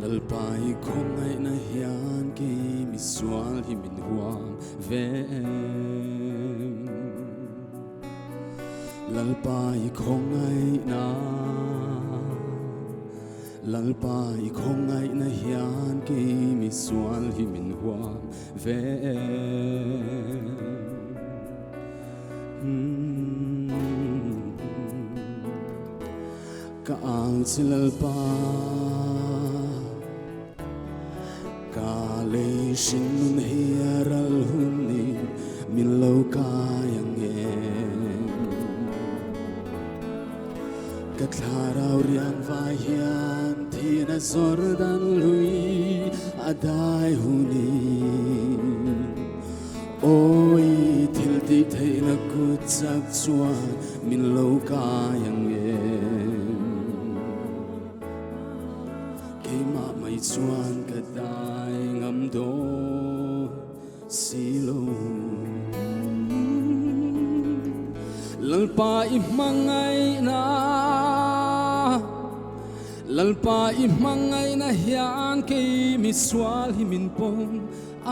lalpai khong ai na hian ki mi sual hi min huam ve lalpai khong ai na lalpai khong ai na hian ki mi sual hi min huam ve ka ang silalpa ka le shin nun hiaral hunni min lo kayang ka tharau riang vai hian thina zordan lui adai huni oi thil ti theina kut sak chuan min lo kayang keima mai chuan ka dai ngam do silo lalpa i mangai na lalpa i mangai na hian ke mi swal hi min pong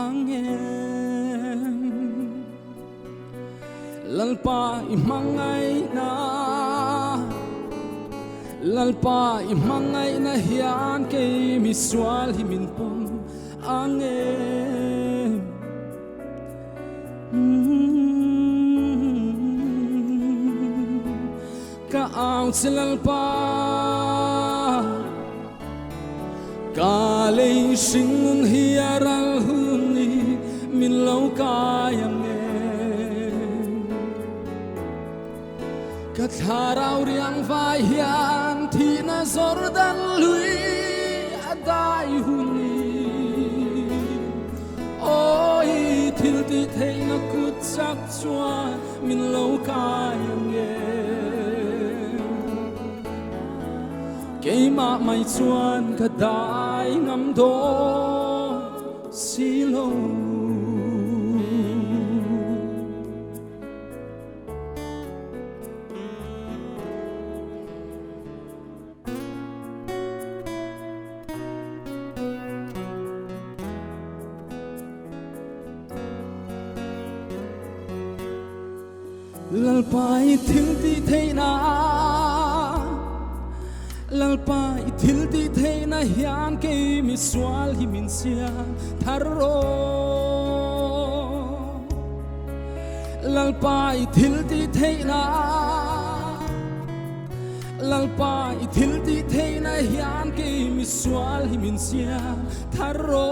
angem lalpa i mangai na lalpa i mangai na hian ke mi swal hi min pong angem ka ang silalpa ka le sing hiaral huni min lo kayang ka tharau riang vai hian thina zordan lui adai huni oi thil ti theina kut sak chuan min lo kayang keima mai chuan ka dai ngam do silo lalpai thil ti theina lalpai thil ti theina hian ke mi swal hi min sia tharo lalpai thil ti theina lalpai thil ti theina hian ke mi swal hi min sia tharo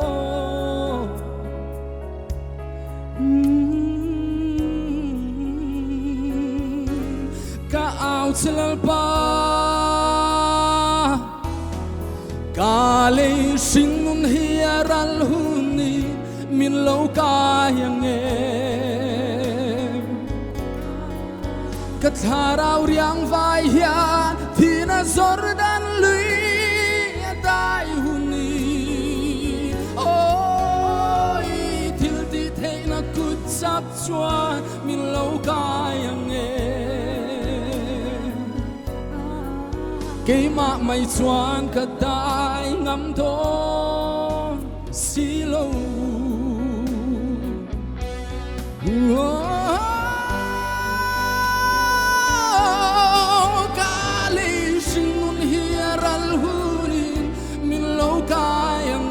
ka au chilalpa ka le sing nun hiaral huni min lo kayang ka tharau riang vai hian thina zordan lui adai huni oi thil ti theina kut sak chuan min lo kayang keima mai chuan ka dai ngam do silo ka le sing nun hiaral huni min lo kayang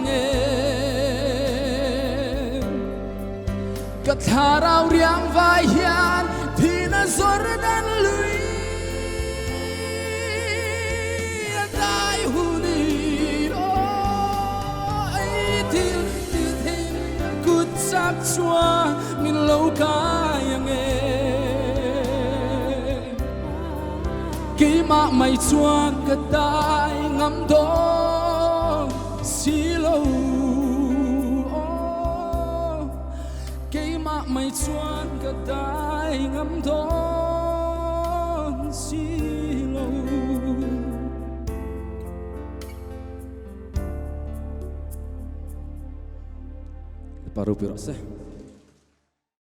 ka tharau riang vai hian thina zordan lui sak chuan min lo kayang keima mai chuan ka dai ngam do silo keima mai chuan ka dai ngam do silo paru pirose